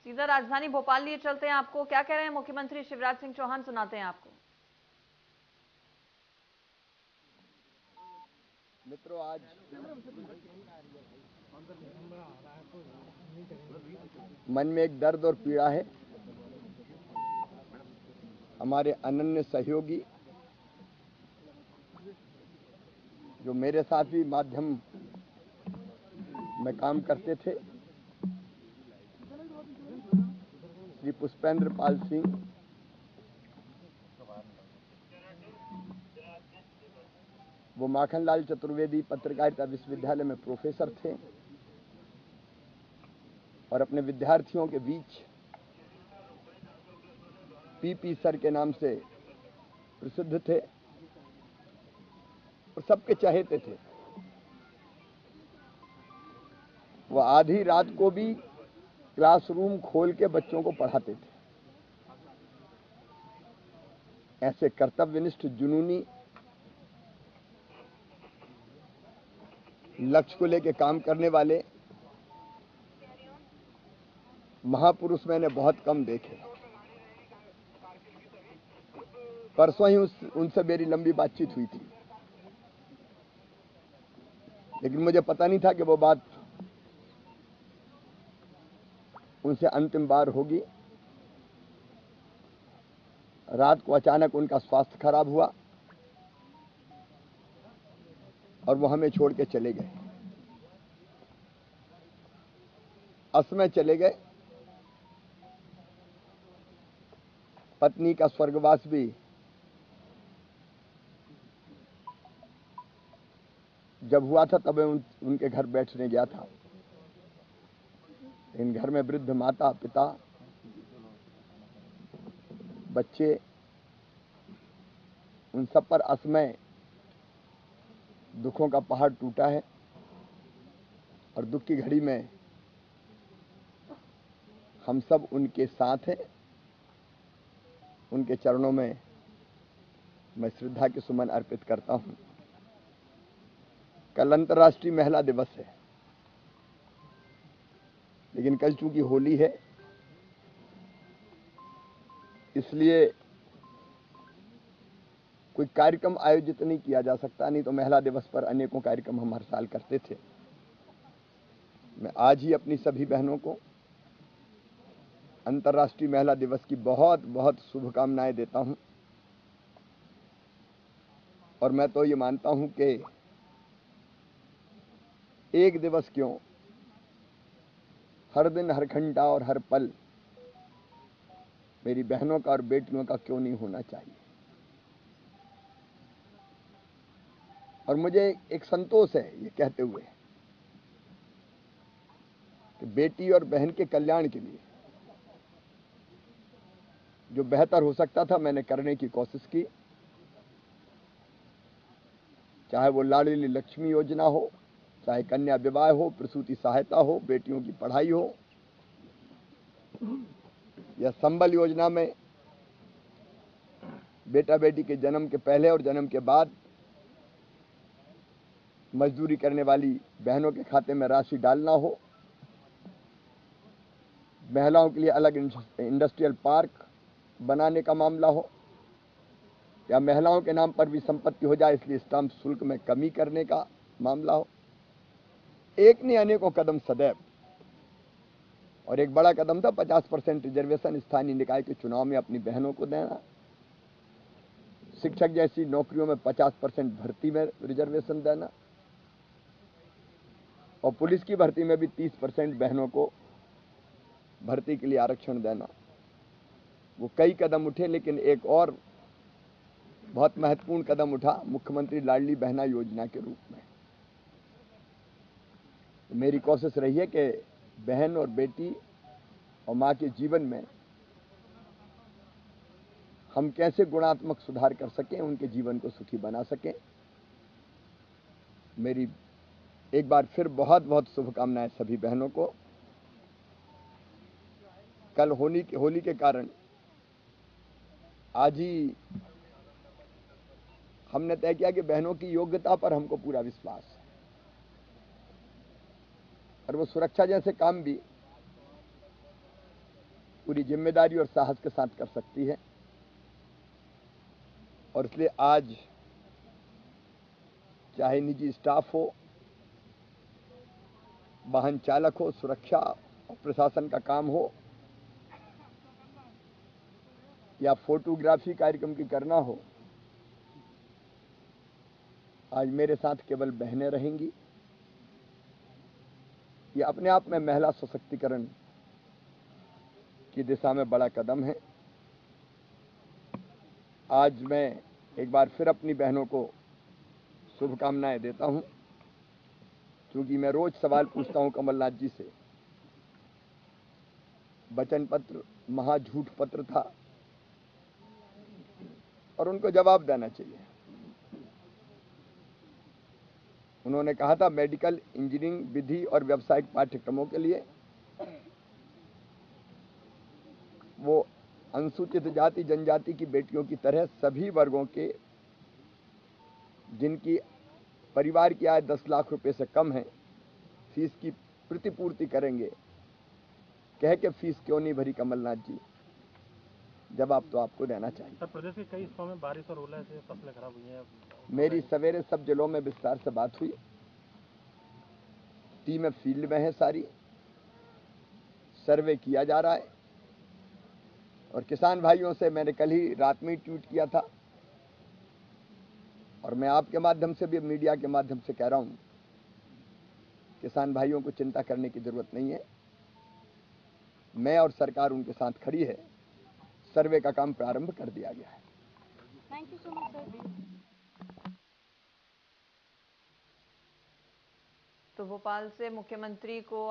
सीधा राजधानी भोपाल लिए चलते हैं, आपको क्या कह रहे हैं मुख्यमंत्री शिवराज सिंह चौहान, सुनाते हैं आपको। मित्रों, आज मन में एक दर्द और पीड़ा है। हमारे अनन्य सहयोगी जो मेरे साथ भी माध्यम में काम करते थे, श्री पुष्पेंद्र पाल सिंह, वो माखनलाल चतुर्वेदी पत्रकारिता विश्वविद्यालय में प्रोफेसर थे और अपने विद्यार्थियों के बीच पीपी सर के नाम से प्रसिद्ध थे और सबके चहेते थे। वो आधी रात को भी क्लासरूम खोल के बच्चों को पढ़ाते थे। ऐसे कर्तव्यनिष्ठ, जुनूनी, लक्ष्य को लेकर काम करने वाले महापुरुष मैंने बहुत कम देखे। परसों ही उनसे मेरी लंबी बातचीत हुई थी, लेकिन मुझे पता नहीं था कि वो बात उनसे अंतिम बार होगी। रात को अचानक उनका स्वास्थ्य खराब हुआ और वो हमें छोड़ के चले गए। असमय चले गए। पत्नी का स्वर्गवास भी जब हुआ था तब उनके घर बैठने गया था। इन घर में वृद्ध माता, पिता, बच्चे, उन सब पर असमय दुखों का पहाड़ टूटा है और दुख की घड़ी में हम सब उनके साथ हैं। उनके चरणों में मैं श्रद्धा के सुमन अर्पित करता हूं। कल अंतर्राष्ट्रीय महिला दिवस है, लेकिन कल चूंकि होली है इसलिए कोई कार्यक्रम आयोजित नहीं किया जा सकता। नहीं तो महिला दिवस पर अनेकों कार्यक्रम हम हर साल करते थे। मैं आज ही अपनी सभी बहनों को अंतर्राष्ट्रीय महिला दिवस की बहुत बहुत शुभकामनाएं देता हूं। और मैं तो ये मानता हूं कि एक दिवस क्यों, हर दिन, हर घंटा और हर पल मेरी बहनों का और बेटियों का क्यों नहीं होना चाहिए। और मुझे एक संतोष है ये कहते हुए कि बेटी और बहन के कल्याण के लिए जो बेहतर हो सकता था मैंने करने की कोशिश की। चाहे वो लाडली लक्ष्मी योजना हो, चाहे कन्या विवाह हो, प्रसूति सहायता हो, बेटियों की पढ़ाई हो, या संबल योजना में बेटा बेटी के जन्म के पहले और जन्म के बाद मजदूरी करने वाली बहनों के खाते में राशि डालना हो, महिलाओं के लिए अलग इंडस्ट्रियल पार्क बनाने का मामला हो, या महिलाओं के नाम पर भी संपत्ति हो जाए इसलिए स्टाम्प शुल्क में कमी करने का मामला हो। एक ने अनेकों कदम सदैव, और एक बड़ा कदम था 50% रिजर्वेशन स्थानीय निकाय के चुनाव में अपनी बहनों को देना। शिक्षक जैसी नौकरियों में 50% भर्ती में रिजर्वेशन देना और पुलिस की भर्ती में भी 30% बहनों को भर्ती के लिए आरक्षण देना। वो कई कदम उठे, लेकिन एक और बहुत महत्वपूर्ण कदम उठा मुख्यमंत्री लाडली बहना योजना के रूप में। तो मेरी कोशिश रही है कि बहन और बेटी और मां के जीवन में हम कैसे गुणात्मक सुधार कर सकें, उनके जीवन को सुखी बना सकें। मेरी एक बार फिर बहुत बहुत शुभकामनाएं सभी बहनों को। कल होली के कारण आज ही हमने तय किया कि बहनों की योग्यता पर हमको पूरा विश्वास है और वो सुरक्षा जैसे काम भी पूरी जिम्मेदारी और साहस के साथ कर सकती है। और इसलिए आज चाहे निजी स्टाफ हो, वाहन चालक हो, सुरक्षा और प्रशासन का काम हो, या फोटोग्राफी कार्यक्रम की करना हो, आज मेरे साथ केवल बहनें रहेंगी। ये अपने आप में महिला सशक्तिकरण की दिशा में बड़ा कदम है। आज मैं एक बार फिर अपनी बहनों को शुभकामनाएं देता हूं, क्योंकि मैं रोज सवाल पूछता हूं कमलनाथ जी से। वचन पत्र महा झूठ पत्र था और उनको जवाब देना चाहिए। उन्होंने कहा था मेडिकल, इंजीनियरिंग, विधि और व्यावसायिक पाठ्यक्रमों के लिए वो अनुसूचित जाति जनजाति की बेटियों की तरह सभी वर्गों के जिनकी परिवार की आय 10 लाख रुपए से कम है, फीस की प्रतिपूर्ति करेंगे। कह के फीस क्यों नहीं भरी कमलनाथ जी? जवाब तो आपको देना चाहिए। सर, प्रदेश के कई हिस्सों में बारिश और ओले से फसलें खराब हुई हैं। मेरी सवेरे सब जिलों में विस्तार से बात हुई। टीमें फील्ड में है, सारी सर्वे किया जा रहा है। और किसान भाइयों से मैंने कल ही रात में ट्वीट किया था, और मैं आपके माध्यम से भी, मीडिया के माध्यम से कह रहा हूं, किसान भाइयों को चिंता करने की जरूरत नहीं है। मैं और सरकार उनके साथ खड़ी है। सर्वे का काम प्रारंभ कर दिया गया है। Thank you so much sir. तो भोपाल से मुख्यमंत्री को